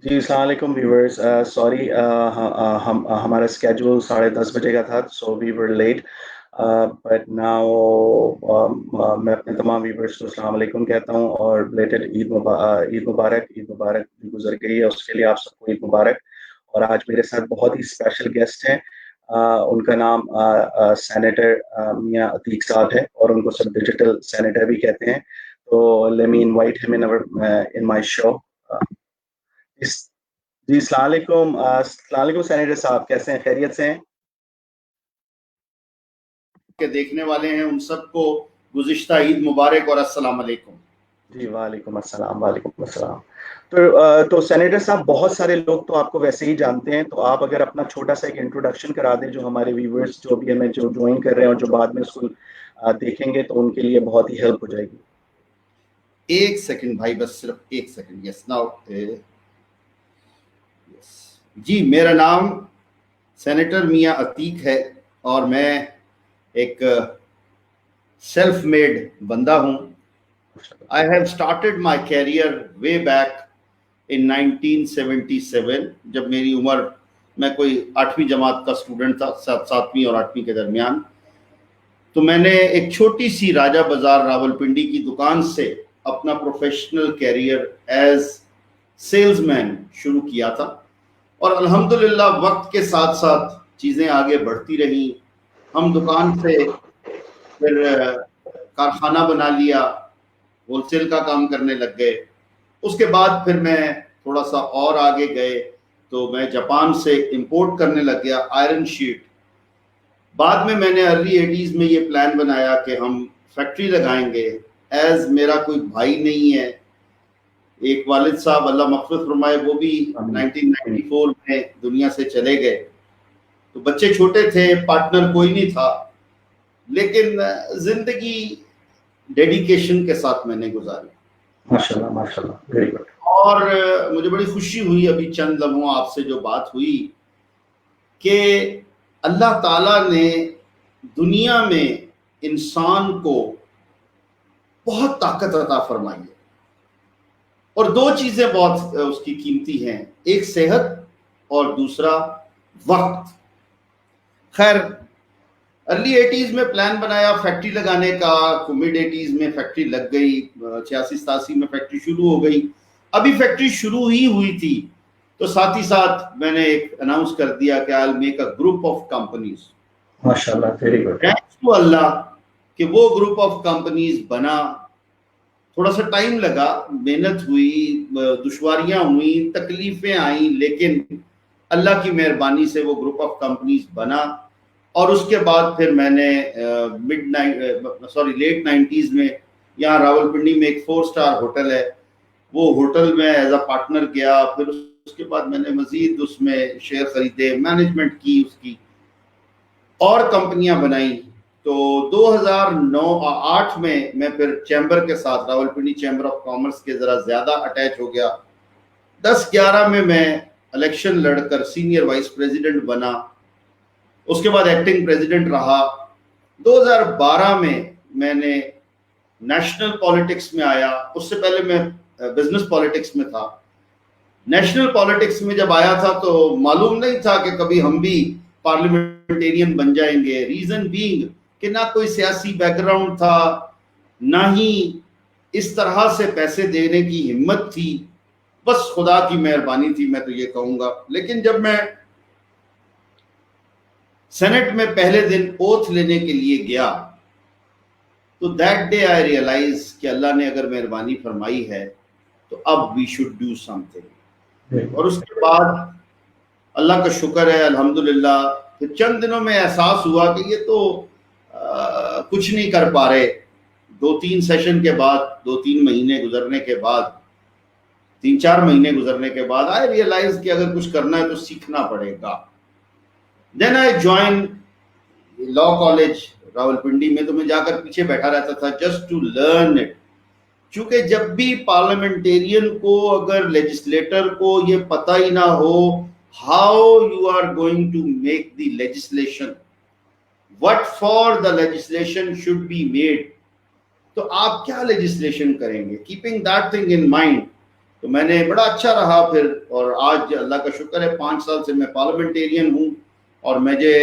जी, अस्सलाम वालेकुम viewers. Sorry, हम हमारा स्केड्यूल 10:30 बजे का था, so we were late. But now मैं अपने तमाम व्यूअर्स को अस्सलाम वालेकुम कहता हूँ और बिलेटेड ईद मुबारक। ईद मुबारक जो गुजर गई है उसके लिए आप सबको ईद मुबारक। और आज मेरे साथ बहुत ही स्पेशल गेस्ट हैं। उनका नाम सेनेटर मियां अतीक साहब है और उनको सब डिजिटल सेनेटर भी कहते हैं। तो let me invite him in my show. जी, अस्सलाम वालेकुम सेनेटर साहब, कैसे हैं? खैरियत से हैं? के देखने वाले हैं उन सबको गुज़िश्ता ईद मुबारक और अस्सलाम वालेकुम। जी, वालेकुम अस्सलाम, वालेकुम अस्सलाम। तो सेनेटर साहब, बहुत सारे लोग तो आपको वैसे ही जानते हैं, तो आप अगर अपना छोटा सा एक इंट्रोडक्शन करा दें, जो हमारे व्यूवर्स जो भी हमें जो ज्वाइन कर रहे हैं और जो बाद में इसको देखेंगे, तो उनके लिए बहुत ही हेल्प हो जाएगी। एक सेकंड भाई, बस सिर्फ एक सेकंड। Yes now. जी, मेरा नाम सेनेटर मियां अतीक है और मैं एक सेल्फ मेड बंदा हूं। I have started my career way back in 1977, जब मेरी उम्र, मैं कोई 8वीं जमात का स्टूडेंट था, 7वीं और 8वीं के दरमियान। तो मैंने एक छोटी सी राजा बाजार रावलपिंडी की दुकान से अपना प्रोफेशनल कैरियर एज सेल्समैन शुरू किया था और अल्हम्दुलिल्लाह वक्त के साथ साथ चीज़ें आगे बढ़ती रही। हम दुकान से फिर कारखाना बना लिया, होलसेल का काम करने लग गए। उसके बाद फिर मैं थोड़ा सा और आगे गए तो मैं जापान से इंपोर्ट करने लग गया आयरन शीट। बाद में मैंने अर्ली 80s में ये प्लान बनाया कि हम फैक्ट्री लगाएंगे। एज मेरा कोई भाई नहीं है, एक वालिद साहब अल्लाह मग़फ़िरत फरमाए, वो भी आमीन। 1994 में दुनिया से चले गए। तो बच्चे छोटे थे, पार्टनर कोई नहीं था, लेकिन जिंदगी डेडिकेशन के साथ मैंने गुजारी। माशाल्लाह, माशाल्लाह, वेरी गुड। और मुझे बड़ी खुशी हुई अभी चंद लम्हों आपसे जो बात हुई कि अल्लाह ताला ने दुनिया में इंसान को बहुत ताकत अता फरमाई है और दो चीजें बहुत उसकी कीमती हैं, एक सेहत और दूसरा वक्त। खैर, अर्ली 80s में प्लान बनाया फैक्ट्री लगाने का, मिड 80s में फैक्ट्री लग गई, 86-87 में फैक्ट्री शुरू हो गई। अभी फैक्ट्री शुरू ही हुई थी तो साथ ही साथ मैंने एक अनाउंस कर दिया कि I will make a group of companies. माशाल्लाह, very good. Thanks to Allah कि वो ग्रुप ऑफ कंपनीज बना। थोड़ा सा टाइम लगा, मेहनत हुई, दुश्वारियां हुई, तकलीफें आई, लेकिन अल्लाह की मेहरबानी से वो ग्रुप ऑफ कंपनीज बना। और उसके बाद फिर मैंने लेट 90s में यहाँ रावलपिंडी में एक 4 स्टार होटल है, वो होटल में एज अ पार्टनर गया। फिर उसके बाद मैंने मजीद उसमें शेयर खरीदे, मैनेजमेंट की उसकी, और कंपनियां बनाई। तो 2009-8 में मैं फिर चैम्बर के साथ, रावलपिंडी चैम्बर ऑफ कॉमर्स के जरा ज्यादा अटैच हो गया। 10-11 में मैं इलेक्शन लड़कर सीनियर वाइस प्रेसिडेंट बना, उसके बाद एक्टिंग प्रेसिडेंट रहा। 2012 में मैंने नेशनल पॉलिटिक्स में आया, उससे पहले मैं बिजनेस पॉलिटिक्स में था। नेशनल पॉलिटिक्स में जब आया था तो मालूम नहीं था कि कभी हम भी पार्लियामेंटेरियन बन जाएंगे। रीजन बीइंग कि ना कोई सियासी बैकग्राउंड था, ना ही इस तरह से पैसे देने की हिम्मत थी। बस खुदा की मेहरबानी थी, मैं तो ये कहूंगा। लेकिन जब मैं सेनेट में पहले दिन ओथ लेने के लिए गया तो दैट डे आई रियलाइज कि अल्लाह ने अगर मेहरबानी फरमाई है तो अब वी शुड डू समथिंग। और उसके बाद अल्लाह का शुक्र है, अल्हम्दुलिल्लाह, फिर चंद दिनों में एहसास हुआ कि ये तो कुछ नहीं कर पा रहे। 2-3 सेशन के बाद, 2-3 महीने गुजरने के बाद, 3-4 महीने गुजरने के बाद आई रियलाइज कि अगर कुछ करना है तो सीखना पड़ेगा। Then I join law college Rawalpindi में। तो मैं जाकर पीछे बैठा रहता था जस्ट टू लर्न इट, क्योंकि जब भी पार्लियामेंटेरियन को, अगर लेजिस्लेटर को ये पता ही ना हो how you are going to make the legislation, what for the legislation should be made, तो आप क्या लेजिस्लेशन करेंगे, keeping that thing in mind. तो मैंने बड़ा अच्छा रहा फिर, और आज अल्लाह का शुक्र है 5 साल से मैं पार्लियामेंटेरियन हूँ, और मुझे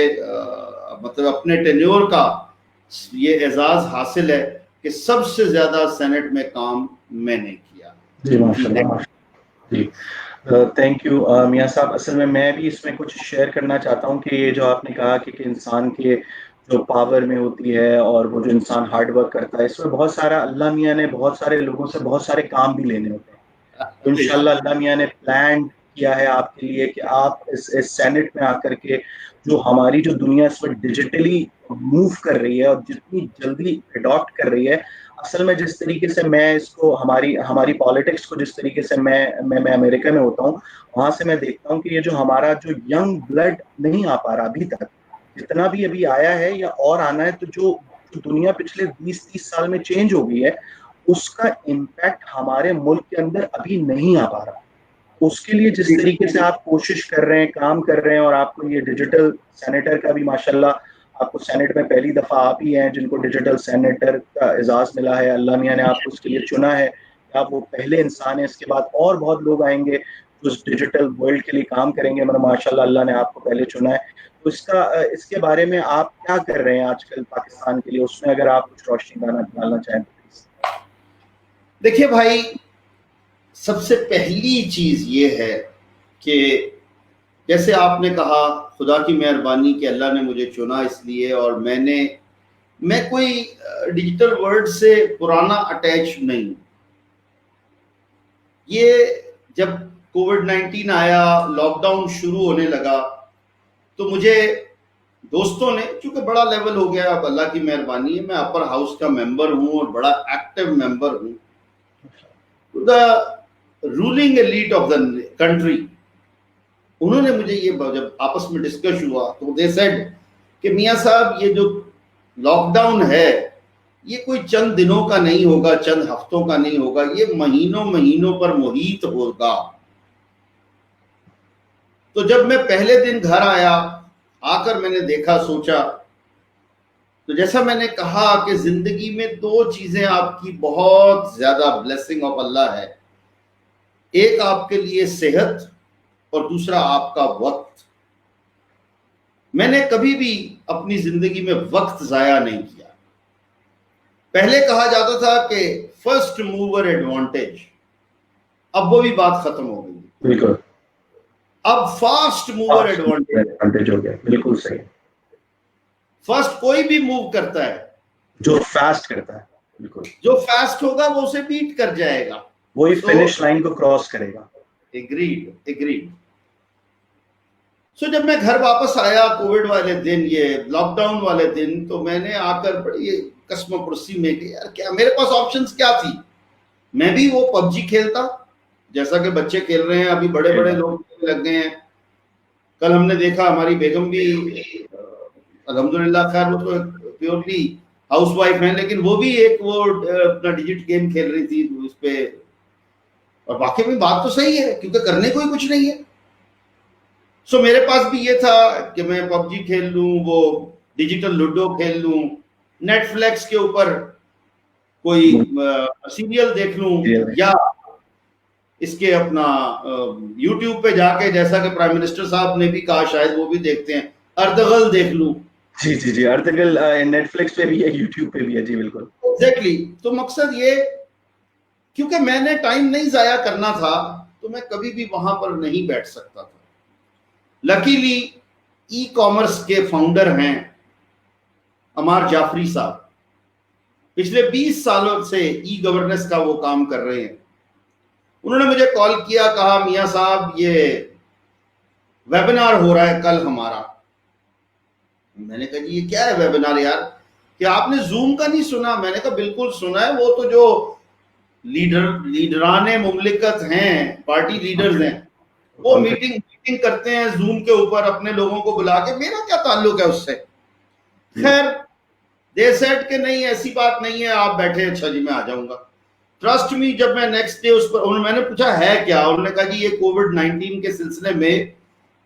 मतलब अपने टेन्योर का ये एजाज हासिल है कि सबसे ज्यादा सेनेट में काम मैंने किया। जी माशाल्लाह जी। थैंक यू मियां साहब। असल में मैं भी इसमें कुछ शेयर करना चाहता हूँ कि ये जो आपने कहा कि इंसान के जो पावर में होती है और वो जो इंसान हार्ड वर्क करता है, इसमें बहुत सारा अल्लाह मियां ने बहुत सारे लोगों से बहुत सारे काम भी लेने होते हैं। तो इंशाल्लाह अल्लाह मियां ने प्लान किया है आपके लिए कि आप इस सेनेट में आकर के जो हमारी जो दुनिया इस वक्त डिजिटली मूव कर रही है और जितनी जल्दी अडॉप्ट कर रही है, असल में जिस तरीके से मैं इसको हमारी हमारी पॉलिटिक्स को जिस तरीके से मैं अमेरिका में होता हूँ, वहां से मैं देखता हूँ कि ये जो हमारा जो यंग ब्लड नहीं आ पा रहा अभी तक, जितना भी अभी आया है या और आना है, तो जो दुनिया पिछले 20-30 साल में चेंज हो गई है, उसका इम्पैक्ट हमारे मुल्क के अंदर अभी नहीं आ पा रहा। उसके लिए जिस तरीके से आप कोशिश कर रहे हैं, काम कर रहे हैं, और आपको ये डिजिटल सेनेटर का भी माशाल्लाह आपको सेनेट में पहली दफा आप ही हैं जिनको डिजिटल सेनेटर का एजाज मिला है। अल्लाह मियां ने आपको उसके लिए चुना है, आप वो पहले इंसान है। इसके बाद और बहुत लोग आएंगे जो इस डिजिटल वर्ल्ड के लिए काम करेंगे, मगर माशाल्लाह अल्लाह ने आपको पहले चुना है। तो इसके बारे में आप क्या कर रहे हैं आजकल पाकिस्तान के लिए, उसमें अगर आप कुछ रोशनी डालना चाहें तो प्लीज। देखिए भाई, सबसे पहली चीज ये है कि जैसे आपने कहा, खुदा की मेहरबानी कि अल्लाह ने मुझे चुना इसलिए, और मैं कोई डिजिटल वर्ल्ड से पुराना अटैच नहीं हूं। ये जब कोविड-19 आया, लॉकडाउन शुरू होने लगा, तो मुझे दोस्तों ने, चूंकि बड़ा लेवल हो गया, अब अल्लाह की मेहरबानी है, मैं अपर हाउस का मेंबर हूं और बड़ा एक्टिव मेंबर हूं, the ruling elite of the country, उन्होंने मुझे ये, जब आपस में डिस्कस हुआ तो दे सेड कि मियां साहब, ये जो लॉकडाउन है ये कोई चंद दिनों का नहीं होगा, चंद हफ्तों का नहीं होगा, ये महीनों महीनों पर मुहीत होगा। तो जब मैं पहले दिन घर आया, आकर मैंने देखा, सोचा, तो जैसा मैंने कहा कि जिंदगी में 2 चीजें आपकी बहुत ज्यादा ब्लेसिंग ऑफ अल्लाह है, एक आपके लिए सेहत और दूसरा आपका वक्त। मैंने कभी भी अपनी जिंदगी में वक्त जाया नहीं किया। पहले कहा जाता था कि फर्स्ट मूवर एडवांटेज, अब वो भी बात खत्म हो गई, बिल्कुल, अब फास्ट मूवर एडवांटेज हो गया। बिल्कुल सही। फर्स्ट कोई भी मूव करता है जो फास्ट करता है, बिल्कुल, जो फास्ट होगा वो उसे बीट कर जाएगा, वही फिनिश लाइन को क्रॉस करेगा। एग्रीड। सो जब मैं घर वापस आया कोविड वाले दिन, ये लॉकडाउन वाले दिन, तो मैंने आकर बड़ी कसमपुरसी में कि यार क्या मेरे पास ऑप्शंस क्या थी। मैं भी वो पबजी खेलता जैसा कि बच्चे खेल रहे हैं, अभी बड़े बड़े लोग लग गए हैं। कल हमने देखा हमारी बेगम भी अल्हम्दुलिल्लाह, खैर वो तो प्योरली हाउसवाइफ है, लेकिन वो भी एक वो अपना डिजिट गेम खेल रही थी उस पे, और वाकई में बात तो सही है क्योंकि करने को ही कुछ नहीं है। सो मेरे पास भी ये था कि मैं पबजी खेल लूं, वो डिजिटल लूडो खेल लूं, नेटफ्लिक्स के ऊपर कोई सीरियल देख लूं, या इसके अपना यूट्यूब पे जाके, जैसा कि प्राइम मिनिस्टर साहब ने भी कहा, शायद वो भी देखते हैं, अर्दगल देख लूं। जी, अर्दगल नेटफ्लिक्स पे भी है, यूट्यूब पे भी है। जी बिल्कुल, एग्जैक्टली। तो मकसद ये, क्योंकि मैंने टाइम नहीं जाया करना था, तो मैं कभी भी वहां पर नहीं बैठ सकता था। लकीली ई कॉमर्स के फाउंडर हैं अमार जाफरी साहब, पिछले 20 सालों से ई गवर्नेंस का वो काम कर रहे हैं। उन्होंने मुझे कॉल किया, कहा मियां साहब ये वेबिनार हो रहा है कल हमारा। मैंने कहा जी ये क्या है वेबिनार यार, कि आपने जूम का नहीं सुना? मैंने कहा बिल्कुल सुना है, वो तो जो लीडराने मुमलिकत हैं, पार्टी लीडर्स हैं, वो मीटिंग करते हैं जूम के ऊपर अपने लोगों को बुला के, मेरा क्या ताल्लुक है उससे। खैर दे सेड के नहीं, ऐसी बात नहीं है, आप बैठे, अच्छा जी मैं आ जाऊंगा। ट्रस्ट मी, जब मैं नेक्स्ट डे उस पर, मैंने पूछा है क्या, उन्होंने कहा जी ये कोविड-19 के सिलसिले में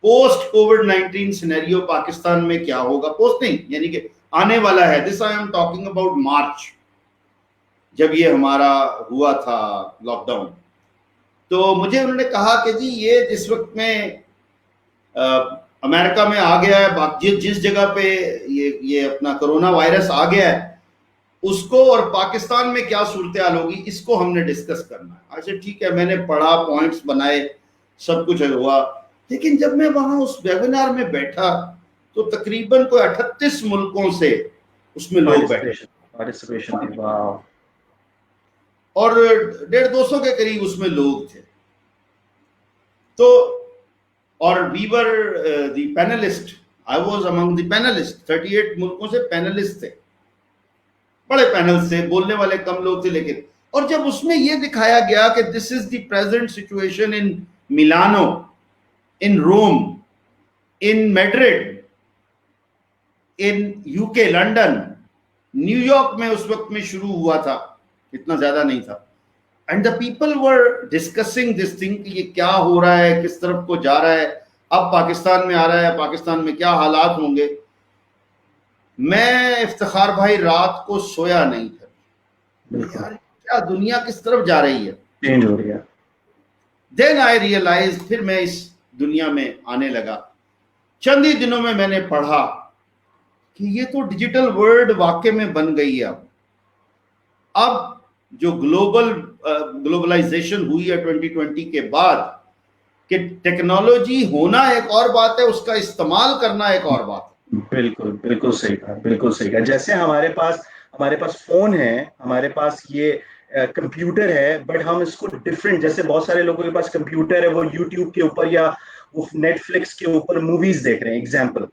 पोस्ट कोविड-19 सिनेरियो पाकिस्तान में क्या होगा, पोस्ट नहीं यानी कि आने वाला है, this I am talking about March, जब ये हमारा हुआ था लॉकडाउन। तो मुझे उन्होंने कहा कि जी ये जिस वक्त में अमेरिका में आ गया है, जिस जगह पे ये अपना कोरोना वायरस आ गया है, उसको और पाकिस्तान में क्या सूरत हाल होगी, इसको हमने डिस्कस करना है। अच्छा ठीक है, मैंने पढ़ा, पॉइंट्स बनाए, सब कुछ हुआ। लेकिन जब मैं वहां उस वेबिनार में बैठा तो तकरीबन कोई 38 मुल्कों से उसमें लोग बैठे, पार्टिसिपेशन थी, वाह। और 150-200 के करीब उसमें लोग थे। तो और we were the panelist, I was among the panelist. 38 मुल्कों से पैनलिस्ट थे, बड़े पैनल से, बोलने वाले कम लोग थे। लेकिन और जब उसमें यह दिखाया गया कि this is the present situation in Milano, in Rome, in Madrid, in UK, London, New York में उस वक्त में शुरू हुआ था, इतना ज्यादा नहीं था। And the people were discussing this thing कि ये क्या हो रहा है, किस तरफ को जा रहा है, अब पाकिस्तान में आ रहा है, पाकिस्तान में क्या हालात होंगे। मैं इफ्तिखार भाई रात को सोया नहीं था, यार क्या दुनिया किस तरफ जा रही है, चेंज हो रही है। देन आई रियलाइज, फिर मैं इस दुनिया में आने लगा। चंद ही दिनों में मैंने पढ़ा कि ये तो डिजिटल वर्ल्ड वाकई में बन गई है। अब जो ग्लोबलाइजेशन हुई है 2020 के बाद, कि टेक्नोलॉजी होना एक और बात है, उसका इस्तेमाल करना एक और बात है। बिल्कुल बिल्कुल सही कहा, बिल्कुल सही कहा। जैसे हमारे पास फोन है, हमारे पास ये कंप्यूटर है, बट हम इसको डिफरेंट, जैसे बहुत सारे लोगों के पास कंप्यूटर है, वो यूट्यूब के ऊपर या वो नेटफ्लिक्स के ऊपर मूवीज देख रहे हैं, एग्जाम्पल।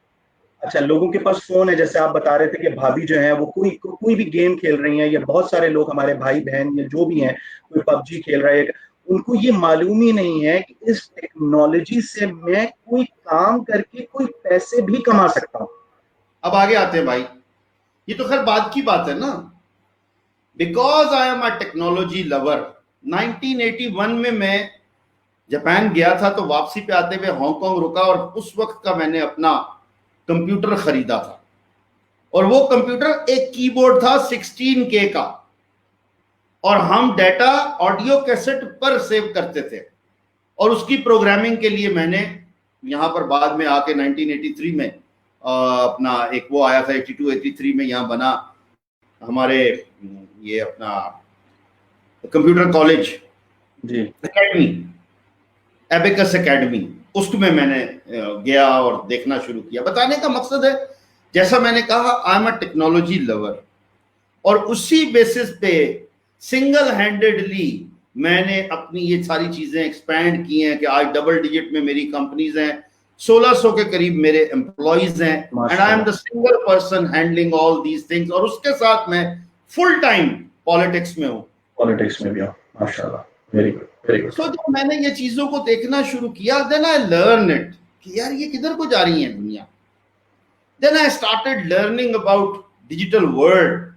अच्छा, लोगों के पास फोन है, जैसे आप बता रहे थे कि भाभी जो है वो कोई भी गेम खेल रही हैं, या बहुत सारे लोग हमारे भाई बहन या जो भी हैं, कोई पबजी खेल रहा है, उनको ये मालूम ही नहीं है कि इस टेक्नोलॉजी से मैं कोई काम करके कोई पैसे भी कमा सकता हूँ। अब आगे आते हैं भाई, ये तो खैर बाद की बात है ना। Because I am a technology lover, 1981 में मैं जापान गया था, तो वापसी पे आते हुए हांगकांग रुका, और उस वक्त का मैंने अपना कंप्यूटर खरीदा था। और वो कंप्यूटर एक कीबोर्ड था 16K का, और हम डाटा ऑडियो कैसेट पर सेव करते थे। और उसकी प्रोग्रामिंग के लिए मैंने यहाँ पर बाद में आके 1983 में अपना एक वो आया था, 82-83 में यहाँ बना हमारे ये अपना कंप्यूटर कॉलेज जी, एकेडमी, एबेकस एकेडमी, उसमें मैंने गया और देखना शुरू किया। बताने का मकसद है, जैसा मैंने कहा, I am a technology lover, और उसी बेसिस पे सिंगल हैंडेडली मैंने अपनी ये सारी चीजें एक्सपैंड की हैं कि आज डबल डिजिट में मेरी कंपनीज हैं, 1600 के करीब मेरे एम्प्लॉइज हैं, and I am the single person handling all these things. और उसके साथ मैं फुल टाइम पॉलिटिक्स में हूँ, पॉलिटिक्स में भी हूँ, माशाल्लाह, वेरी गुड, वेरी गुड। तो जब मैंने ये चीजों को देखना शुरू किया, देन आई लर्न इट कि यार ये किधर को जा रही है दुनिया। Then I started learning about digital world.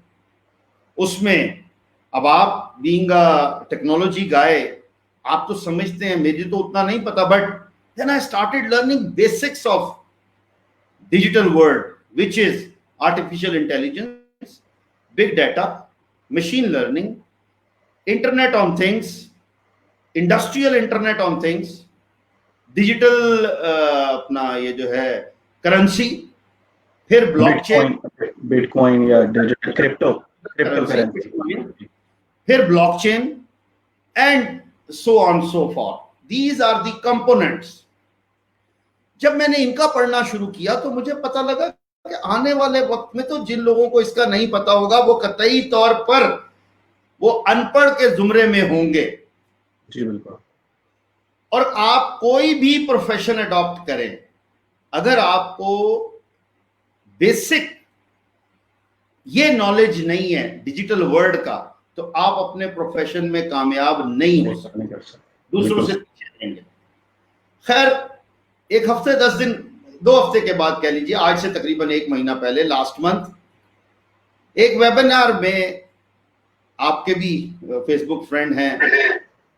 उसमें अब आप बीइंग अ टेक्नोलॉजी गाय, आप तो समझते हैं, मुझे तो उतना नहीं पता, but then I started learning basics of digital world, which is artificial intelligence, big data, machine learning, internet on things, industrial internet on things, digital अपना ये जो है करेंसी, फिर ब्लॉकचेन, बिटकॉइन या डिजिटल क्रिप्टो करेंसी, फिर blockchain, and so on so forth. These are the components. जब मैंने इनका पढ़ना शुरू किया तो मुझे पता लगा कि आने वाले वक्त में तो जिन लोगों को इसका नहीं पता होगा, वो कतई तौर पर वो अनपढ़ के जुमरे में होंगे। जी बिल्कुल। और आप कोई भी प्रोफेशन अडॉप्ट करें, अगर आपको बेसिक ये नॉलेज नहीं है डिजिटल वर्ल्ड का, तो आप अपने प्रोफेशन में कामयाब नहीं हो सकते, दूसरों से पीछे रहेंगे। खैर, एक हफ्ते 10 दिन, 2 हफ्ते के बाद कह लीजिए, आज से तकरीबन 1 महीना पहले, लास्ट मंथ, एक वेबिनार में आपके भी फेसबुक फ्रेंड हैं,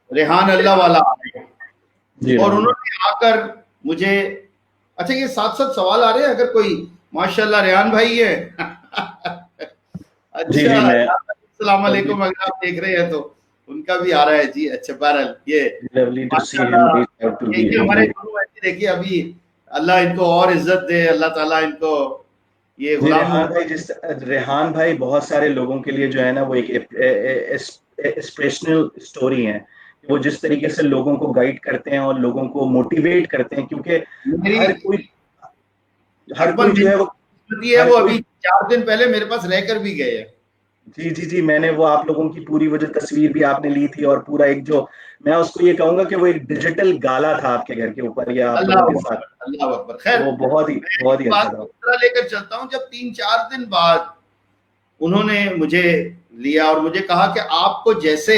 रेहान अल्लाह वाला, और उन्होंने आकर मुझे, अच्छा ये साथ साथ सवाल आ रहे हैं, अगर कोई माशाल्लाह रेहान भाई है अच्छा, अस्सलाम वालेकुम, अगर आप देख रहे हैं तो उनका भी आ रहा है जी। अच्छा बहरहाल ये Lovely to see him माशाल्लाह, reach out to ये हमारे the गुरु हैं जी। देखिए अभी अल्लाह इनको और इज्जत दे, अल्लाह ताला इनको ये जी। गुलाम। रेहान भाई बहुत सारे लोगों के लिए जो है ना वो एक इंस्पिरेशनल स्टोरी है। वो जिस तरीके से लोगों को गाइड करते हैं और लोगों को मोटिवेट करते हैं, क्योंकि मेरी हर कोई हर अकबर कोई जो मेरी है वो स्मृति है, हर वो कोई। अभी 4 दिन पहले मेरे पास रहकर भी गए हैं। जी जी जी, मैंने वो आप लोगों की पूरी वो जो तस्वीर भी आपने ली थी, और पूरा एक जो, मैं उसको ये कहूंगा कि वो एक डिजिटल गाला था आपके घर के ऊपर या आप अल्लाह लोगों के साथ। अकबर, अल्लाह अकबर। खैर वो मैं बहुत इस ही अच्छा बात था। को दूसरा लेकर चलता हूँ। जब 3-4 दिन बाद उन्होंने मुझे लिया और मुझे कहा कि आपको जैसे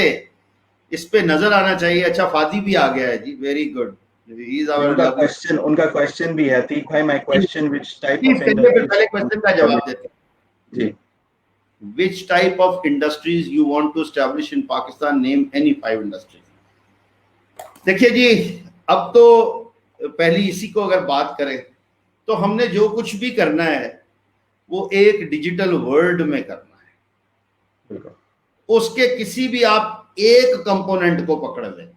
इस पे नजर आना चाहिए। अच्छा फादी भी आ गया है जी, very good. He is our lovely. उनका क्वेश्चन भी है, तीक भाई, my question, which type please of कहिए, फिर इंडस्ट्रीज पहले यू वांट क्वेश्चन टू का जवाब एस्टैब्लिश। देते हैं। जी। Which type of industries you want to establish in Pakistan? Name any 5 industries. देखिए जी, अब तो पहली इसी को अगर बात करें तो हमने जो कुछ भी करना है वो एक डिजिटल वर्ल्ड में करना है। बिल्कुल। उसके किसी भी आप एक कंपोनेंट को पकड़ लें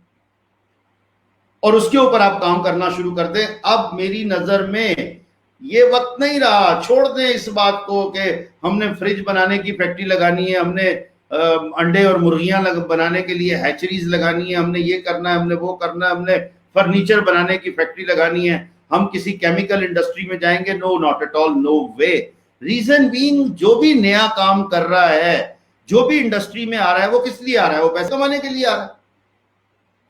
और उसके ऊपर आप काम करना शुरू कर दें। अब मेरी नजर में ये वक्त नहीं रहा, छोड़ दें इस बात को कि हमने फ्रिज बनाने की फैक्ट्री लगानी है, हमने अंडे और मुर्गियां बनाने के लिए हैचरीज लगानी है, हमने ये करना है, हमने वो करना है, हमने फर्नीचर बनाने की फैक्ट्री लगानी है, हम किसी केमिकल इंडस्ट्री में जाएंगे। No, not at all, no way. Reason being, जो भी नया काम कर रहा है, जो भी इंडस्ट्री में आ रहा है, वो किस लिए आ रहा है? वो पैसे कमाने के लिए आ रहा है।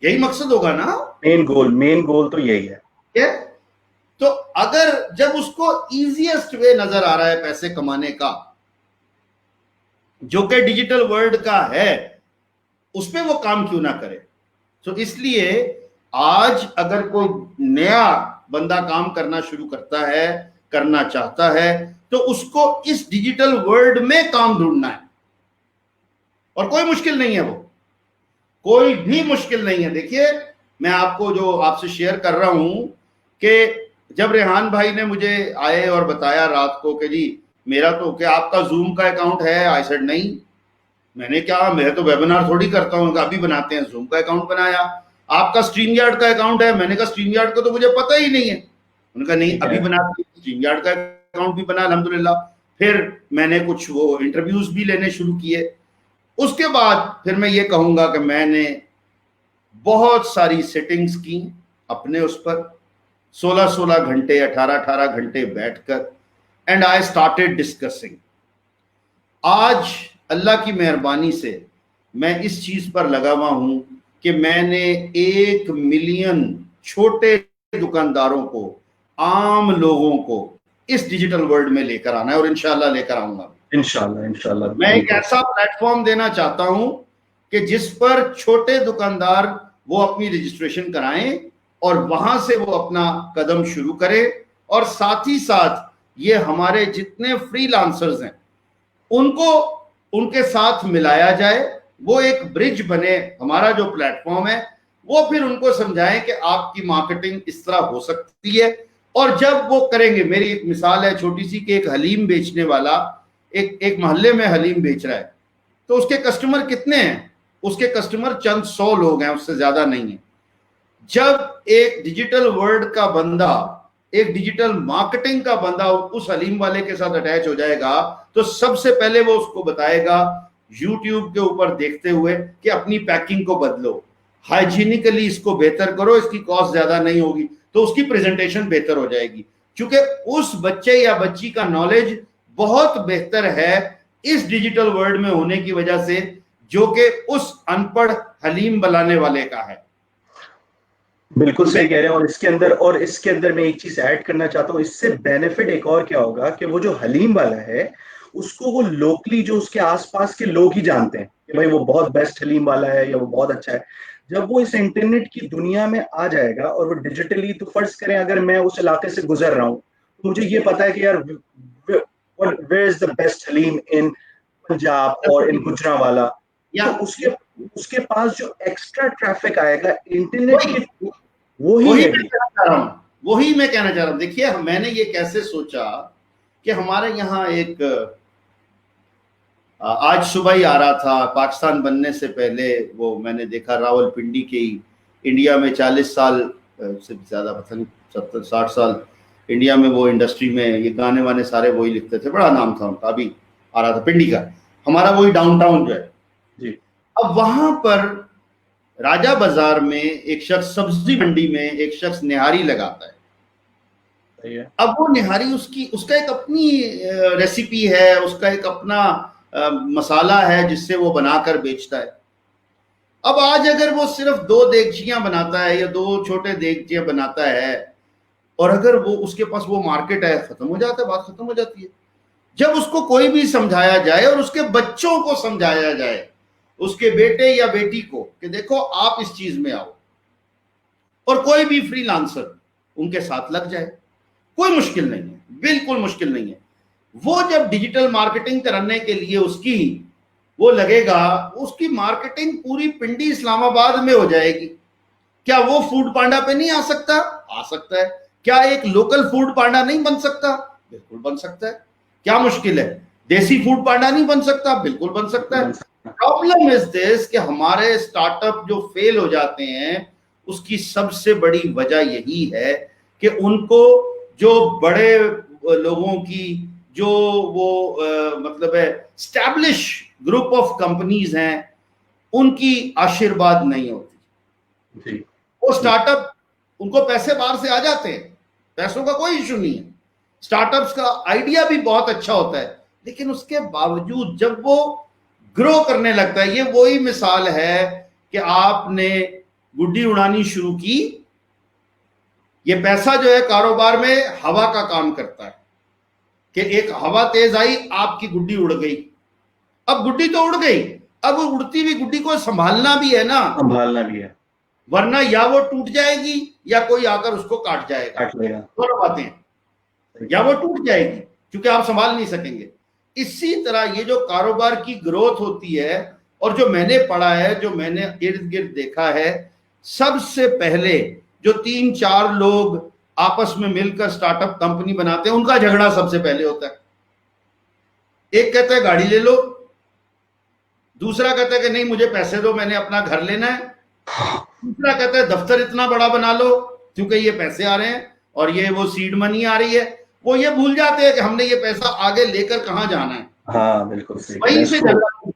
यही मकसद होगा ना। मेन गोल तो यही है। तो अगर जब उसको इजीएस्ट वे नजर आ रहा है पैसे कमाने का, जो कि डिजिटल वर्ल्ड का है, उस पे वो काम क्यों ना करे? तो इसलिए आज अगर कोई नया बंदा काम करना शुरू करता है, करना चाहता है, तो उसको इस डिजिटल वर्ल्ड में काम ढूंढना है। और कोई मुश्किल नहीं है, वो कोई भी मुश्किल नहीं है। देखिए मैं आपको जो आपसे शेयर कर रहा हूं कि जब रेहान भाई ने मुझे आए और बताया रात को कि जी मेरा तो क्या आपका जूम का अकाउंट है, आई सेड नहीं। मैंने क्या, मैं तो वेबिनार थोड़ी करता हूँ, अभी बनाते हैं। जूम का अकाउंट बनाया। आपका स्ट्रीम यार्ड का अकाउंट है? मैंने कहा स्ट्रीम यार्ड का तो मुझे पता ही नहीं है। उन्होंने कहा नहीं अभी बनाते हैं। स्ट्रीम यार्ड का अकाउंट भी बना अल्हम्दुलिल्लाह। फिर मैंने कुछ वो इंटरव्यूज भी लेने शुरू किए। उसके बाद फिर मैं ये कहूंगा कि मैंने बहुत सारी सेटिंग्स की अपने उस पर, 16-16 घंटे, 18-18 घंटे बैठकर, एंड आई स्टार्टेड डिस्कसिंग। आज अल्लाह की मेहरबानी से मैं इस चीज पर लगा हुआ हूं कि मैंने 1 मिलियन छोटे दुकानदारों को, आम लोगों को इस डिजिटल वर्ल्ड में लेकर आना है और इंशाल्लाह लेकर आऊंगा। इंशाल्लाह मैं एक ऐसा प्लेटफॉर्म देना चाहता हूं कि जिस पर छोटे दुकानदार वो अपनी रजिस्ट्रेशन कराएं और वहां से वो अपना कदम शुरू करें, और साथ ही साथ ये हमारे जितने फ्रीलांसर्स हैं उनको उनके साथ मिलाया जाए, वो एक ब्रिज बने। हमारा जो प्लेटफॉर्म है वो फिर उनको समझाएं कि आपकी मार्केटिंग इस तरह हो सकती है। और जब वो करेंगे, मेरी एक मिसाल है छोटी सी कि एक हलीम बेचने वाला एक मोहल्ले में हलीम बेच रहा है, तो उसके कस्टमर कितने हैं? उसके कस्टमर चंद 100 लोग हैं, उससे ज्यादा नहीं है। जब एक डिजिटल वर्ल्ड का बंदा, एक डिजिटल मार्केटिंग का बंदा उस हलीम वाले के साथ अटैच हो जाएगा, तो सबसे पहले वो उसको बताएगा यूट्यूब के ऊपर देखते हुए कि अपनी पैकिंग को बदलो, हाइजीनिकली इसको बेहतर करो, इसकी कॉस्ट ज्यादा नहीं होगी, तो उसकी प्रेजेंटेशन बेहतर हो जाएगी। क्योंकि उस बच्चे या बच्ची का नॉलेज बहुत बेहतर है इस डिजिटल वर्ल्ड में होने की वजह से, जो कि उस अनपढ़ हलीम बनाने वाले का है। बिल्कुल सही कह रहे हैं। और इसके अंदर मैं एक चीज ऐड करना चाहता हूँ। इससे बेनिफिट एक और क्या होगा कि वो जो हलीम वाला है उसको वो लोकली जो उसके आसपास के लोग ही जानते हैं कि भाई वो बहुत बेस्ट हलीम वाला है या वो बहुत अच्छा है। जब वो इस इंटरनेट की दुनिया में आ जाएगा और वो डिजिटली, तो फर्ज करें अगर मैं उस इलाके से गुजर रहा हूँ तो मुझे ये पता है कि यार where is the best haleem in Punjab और इन गुजरांवाला। या तो उसके उसके पास जो एक्स्ट्रा ट्रैफिक आएगा इंटरनेट वही के, वो ही वही है मैं ये। कहना चाह रहा हूं, वही मैं कहना चाह रहा हूं। देखिए मैंने ये कैसे सोचा कि हमारे यहाँ एक आज सुबह ही आ रहा था, पाकिस्तान बनने से पहले वो मैंने देखा रावलपिंडी के ही इंडिया में 40 साल से ज़्यादा, पता नहीं 70-60 साल इंडिया में वो इंडस्ट्री में ये गाने वाने सारे वही लिखते थे, बड़ा नाम था उनका, अभी आ रहा था पिंडी का, हमारा वही डाउनटाउन जो है जी। अब वहां पर राजा बाजार में एक शख्स, सब्जी मंडी में एक शख्स निहारी लगाता है। अब वो निहारी उसका एक अपनी रेसिपी है, उसका एक अपना मसाला है जिससे वो बनाकर बेचता है। अब आज अगर वो सिर्फ 2 देगचियां बनाता है या 2 छोटे देगचियां बनाता है और अगर वो उसके पास वो मार्केट है, खत्म हो जाता है, बात खत्म हो जाती है। जब उसको कोई भी समझाया जाए और उसके बच्चों को समझाया जाए, उसके बेटे या बेटी को, कि देखो आप इस चीज में आओ, और कोई भी फ्रीलांसर उनके साथ लग जाए, कोई मुश्किल नहीं है, बिल्कुल मुश्किल नहीं है। वो जब डिजिटल मार्केटिंग करने के लिए उसकी वो लगेगा, उसकी मार्केटिंग पूरी पिंडी इस्लामाबाद में हो जाएगी। क्या वो फूड पांडा पे नहीं आ सकता? आ सकता है। क्या एक लोकल फूड पांडा नहीं बन सकता? बिल्कुल बन सकता है। क्या मुश्किल है? देसी फूड पांडा नहीं बन सकता? बिल्कुल बन सकता है। प्रॉब्लम इज दिस कि हमारे स्टार्टअप जो फेल हो जाते हैं, उसकी सबसे बड़ी वजह यही है कि उनको जो बड़े लोगों की जो वो मतलब है स्टैब्लिश ग्रुप ऑफ कंपनीज हैं, उनकी आशीर्वाद नहीं होती जी। वो स्टार्टअप, उनको पैसे बाहर से आ जाते हैं, पैसों का कोई इशू नहीं है, स्टार्टअप्स का आइडिया भी बहुत अच्छा होता है, लेकिन उसके बावजूद जब वो ग्रो करने लगता है, ये वही मिसाल है कि आपने गुड्डी उड़ानी शुरू की, ये पैसा जो है कारोबार में हवा का काम करता है कि एक हवा तेज आई, आपकी गुड्डी उड़ गई। अब गुड्डी तो उड़ गई, अब उड़ती हुई गुड्डी को संभालना भी है ना, संभालना भी है, वरना या वो टूट जाएगी या कोई आकर उसको काट जाएगा, दोनों बातें, या वो टूट जाएगी क्योंकि आप संभाल नहीं सकेंगे। इसी तरह ये जो कारोबार की ग्रोथ होती है, और जो मैंने पढ़ा है, जो मैंने इर्द गिर्द देखा है, सबसे पहले जो 3-4 लोग आपस में मिलकर स्टार्टअप कंपनी बनाते हैं, उनका झगड़ा सबसे पहले होता है। एक कहता है गाड़ी ले लो, दूसरा कहता है कि नहीं मुझे पैसे दो, मैंने अपना घर लेना है, दूसरा कहता है दफ्तर इतना बड़ा बना लो क्योंकि ये पैसे आ रहे हैं और ये वो सीड मनी आ रही है। वो ये भूल जाते हैं कि हमने ये पैसा आगे लेकर कहां जाना है। हाँ बिल्कुल सही, वहीं से झगड़ा,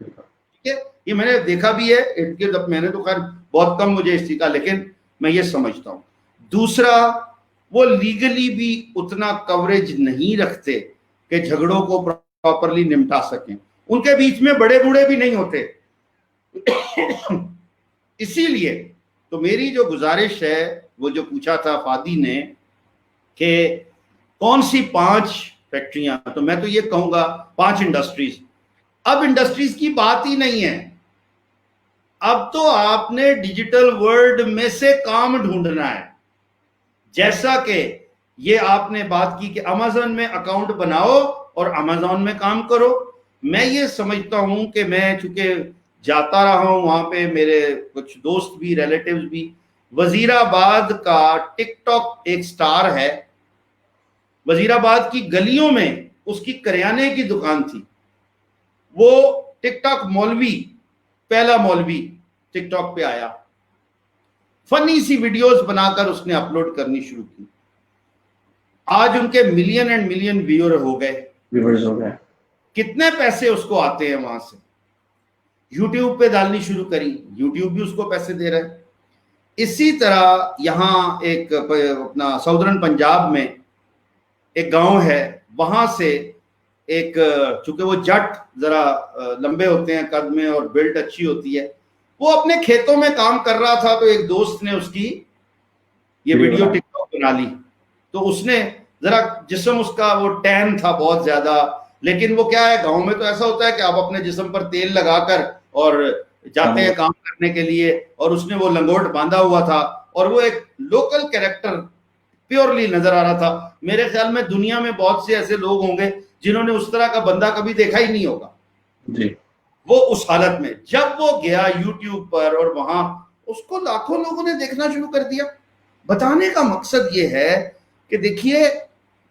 ठीक है, ये मैंने देखा भी है इर्द गिर्द। मैंने तो खैर बहुत कम मुझे इस चीज का, लेकिन मैं ये समझता हूं। दूसरा, वो लीगली भी उतना कवरेज नहीं रखते कि झगड़ों को प्रॉपरली निपटा सकें, उनके बीच में बड़े बूढ़े भी नहीं होते। इसीलिए तो मेरी जो गुजारिश है, वो जो पूछा था फादी ने कि कौन सी 5 फैक्ट्रियां, तो मैं तो ये कहूंगा 5 इंडस्ट्रीज। अब इंडस्ट्रीज की बात ही नहीं है, अब तो आपने डिजिटल वर्ल्ड में से काम ढूंढना है। जैसा कि ये आपने बात की कि अमेज़न में अकाउंट बनाओ और अमेज़न में काम करो। मैं ये समझता हूं कि मैं चूंकि जाता रहा हूं वहां पे, मेरे कुछ दोस्त भी, रिलेटिव्स भी, वजीराबाद का टिकटॉक एक स्टार है। वजीराबाद की गलियों में उसकी करियाने की दुकान थी। वो टिकटॉक मौलवी, पहला मौलवी टिकटॉक पे आया, फनी सी वीडियोस बनाकर उसने अपलोड करनी शुरू की। आज उनके मिलियन एंड मिलियन व्यूअर हो गए, व्यूअर्स हो गए। कितने पैसे उसको आते हैं वहां से। यूट्यूब पे डालनी शुरू करी, यूट्यूब भी उसको पैसे दे रहा है। इसी तरह यहाँ एक अपना साउदर्न पंजाब में एक गांव है, वहां से एक, चूंकि वो जट जरा लंबे होते हैं कद में और बिल्ड अच्छी होती है, वो अपने खेतों में काम कर रहा था, तो एक दोस्त ने उसकी ये वीडियो टिकटॉक बना ली। तो उसने जरा, जिस्म उसका वो टैन था बहुत ज्यादा, लेकिन वो क्या है, गांव में तो ऐसा होता है कि आप अपने जिस्म पर तेल लगाकर और जाते हैं काम करने के लिए, और उसने वो लंगोट बांधा हुआ था और वो एक लोकल कैरेक्टर प्योरली नजर आ रहा था। मेरे ख्याल में दुनिया में बहुत से ऐसे लोग होंगे जिन्होंने उस तरह का बंदा कभी देखा ही नहीं होगा जी। वो उस हालत में जब वो गया यूट्यूब पर, और वहां उसको लाखों लोगों ने देखना शुरू कर दिया। बताने का मकसद ये है कि देखिए,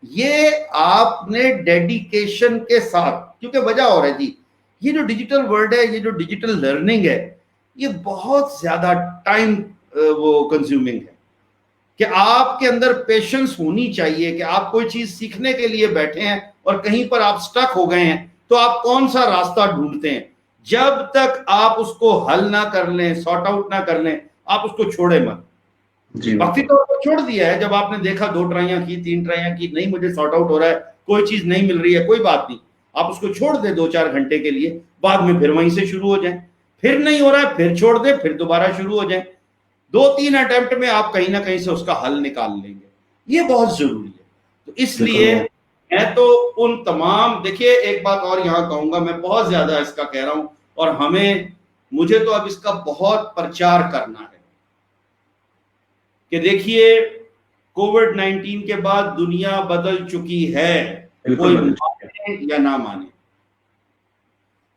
ये आपने डेडिकेशन के साथ क्योंकि वजह और है जी, ये जो डिजिटल वर्ल्ड है, ये जो डिजिटल लर्निंग है, ये बहुत ज्यादा टाइम वो कंज्यूमिंग है कि आपके अंदर पेशेंस होनी चाहिए कि आप कोई चीज सीखने के लिए बैठे हैं और कहीं पर आप स्टक हो गए हैं, तो आप कौन सा रास्ता ढूंढते हैं। जब तक आप उसको हल ना कर लें, सॉर्ट आउट ना कर लें, आप उसको छोड़े मत। वक्ती तौर पर छोड़ दिया है, जब आपने देखा 2 ट्राइयां की, 3 ट्राइयां की, नहीं मुझे सॉर्ट आउट हो रहा है, कोई चीज नहीं मिल रही है, कोई बात नहीं, आप उसको छोड़ दे 2-4 घंटे के लिए, बाद में फिर वहीं से शुरू हो जाए। फिर नहीं हो रहा है, फिर छोड़ दे, फिर दोबारा शुरू हो जाए। 2-3 अटेम्प्ट में आप कहीं ना कहीं से उसका हल निकाल लेंगे, ये बहुत जरूरी है। तो इसलिए मैं तो उन तमाम, देखिए एक बात और यहां कहूंगा, मैं बहुत ज्यादा इसका कह रहा हूं, और मुझे तो अब इसका बहुत प्रचार करना है कि देखिए कोविड-19 के बाद दुनिया बदल चुकी है, कोई माने या ना माने।